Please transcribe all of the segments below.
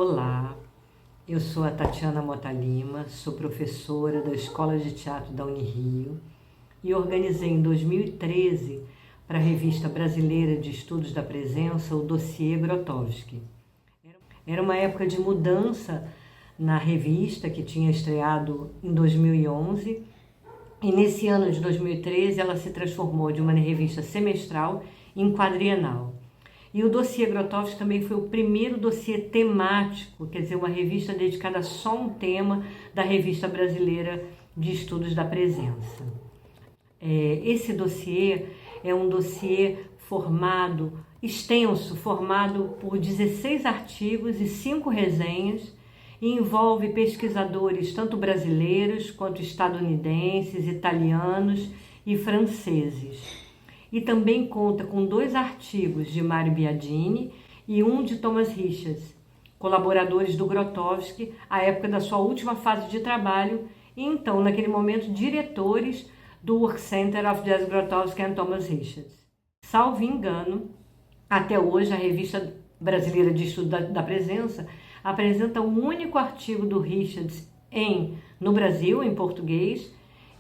Olá, eu sou a Tatiana Mota Lima, sou professora da Escola de Teatro da Unirio e organizei em 2013 para a Revista Brasileira de Estudos da Presença o Dossiê Grotowski. Era uma época de mudança na revista que tinha estreado em 2011 e nesse ano de 2013 ela se transformou de uma revista semestral em quadrienal. E o Dossiê Grotowski também foi o primeiro dossiê temático, quer dizer, uma revista dedicada só a um tema da Revista Brasileira de Estudos da Presença. Esse dossiê é um dossiê extenso, formado por 16 artigos e 5 resenhas, e envolve pesquisadores tanto brasileiros quanto estadunidenses, italianos e franceses. E também conta com 2 artigos de Mário Biadini e um de Thomas Richards, colaboradores do Grotowski à época da sua última fase de trabalho e então, naquele momento, diretores do Work Center of Jazz Grotowski and Thomas Richards. Salvo engano, até hoje a Revista Brasileira de Estudo da Presença apresenta um único artigo do Richards no Brasil, em português,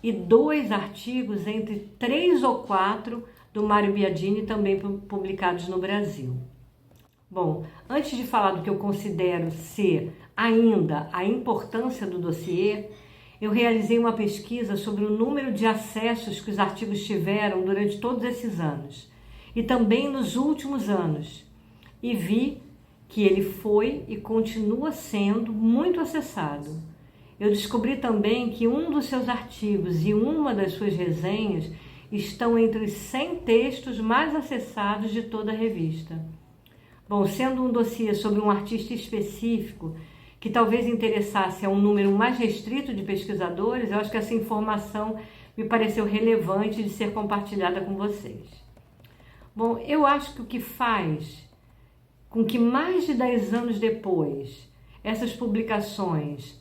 e 2 artigos, entre 3 ou 4, do Mário Biadini, também publicados no Brasil. Bom, antes de falar do que eu considero ser ainda a importância do dossiê, eu realizei uma pesquisa sobre o número de acessos que os artigos tiveram durante todos esses anos e também nos últimos anos, e vi que ele foi e continua sendo muito acessado. Eu descobri também que um dos seus artigos e uma das suas resenhas estão entre os 100 textos mais acessados de toda a revista. Bom, sendo um dossiê sobre um artista específico que talvez interessasse a um número mais restrito de pesquisadores, eu acho que essa informação me pareceu relevante de ser compartilhada com vocês. Bom, eu acho que o que faz com que mais de 10 anos depois essas publicações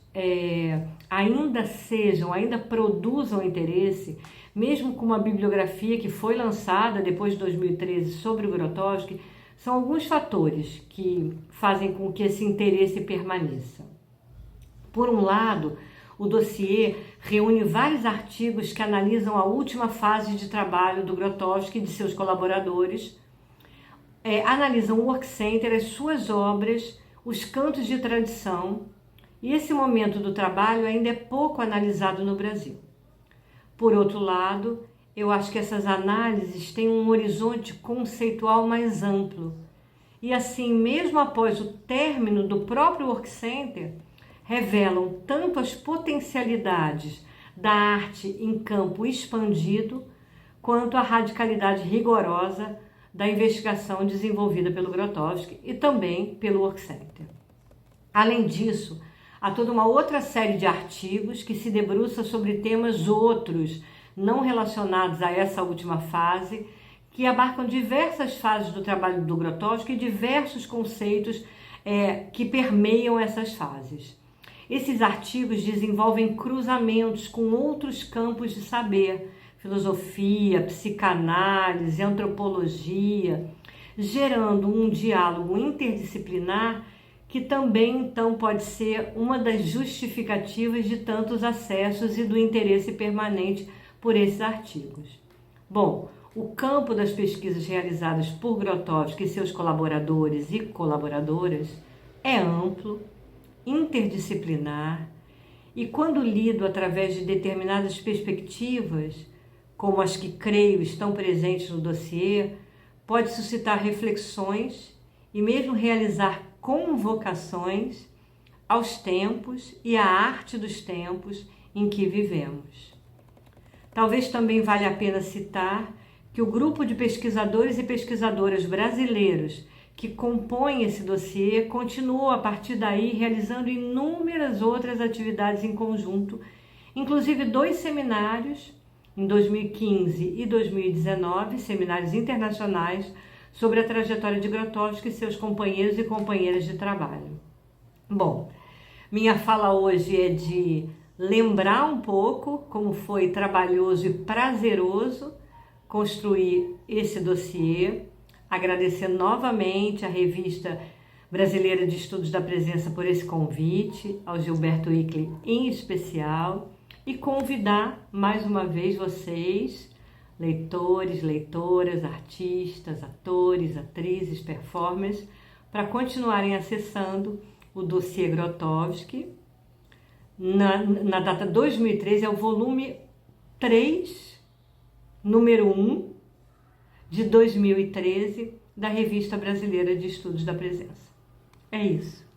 ainda produzam interesse, mesmo com uma bibliografia que foi lançada depois de 2013 sobre o Grotowski, são alguns fatores que fazem com que esse interesse permaneça. Por um lado, o dossiê reúne vários artigos que analisam a última fase de trabalho do Grotowski e de seus colaboradores, analisam o Work Center, as suas obras, os cantos de tradição, e esse momento do trabalho ainda é pouco analisado no Brasil. Por outro lado, eu acho que essas análises têm um horizonte conceitual mais amplo, e assim, mesmo após o término do próprio Work Center, revelam tanto as potencialidades da arte em campo expandido, quanto a radicalidade rigorosa da investigação desenvolvida pelo Grotowski e também pelo Work Center. Além disso, há toda uma outra série de artigos que se debruça sobre temas outros, não relacionados a essa última fase, que abarcam diversas fases do trabalho do Grotowski e diversos conceitos que permeiam essas fases. Esses artigos desenvolvem cruzamentos com outros campos de saber, filosofia, psicanálise, antropologia, gerando um diálogo interdisciplinar que também, então, pode ser uma das justificativas de tantos acessos e do interesse permanente por esses artigos. Bom, o campo das pesquisas realizadas por Grotowski e seus colaboradores e colaboradoras é amplo, interdisciplinar e, quando lido através de determinadas perspectivas, como as que creio estão presentes no dossiê, pode suscitar reflexões e mesmo realizar convocações aos tempos e à arte dos tempos em que vivemos. Talvez também valha a pena citar que o grupo de pesquisadores e pesquisadoras brasileiros que compõem esse dossiê continuou a partir daí realizando inúmeras outras atividades em conjunto, inclusive 2 seminários em 2015 e 2019, seminários internacionais sobre a trajetória de Grotowski e seus companheiros e companheiras de trabalho. Bom, minha fala hoje é de lembrar um pouco como foi trabalhoso e prazeroso construir esse dossiê, agradecer novamente a revista Brasileira de Estudos da Presença por esse convite, ao Gilberto Ickley em especial, e convidar mais uma vez vocês, leitores, leitoras, artistas, atores, atrizes, performers, para continuarem acessando o dossiê Grotowski. Na data 2013 é o volume 3, número 1, de 2013, da Revista Brasileira de Estudos da Presença. É isso.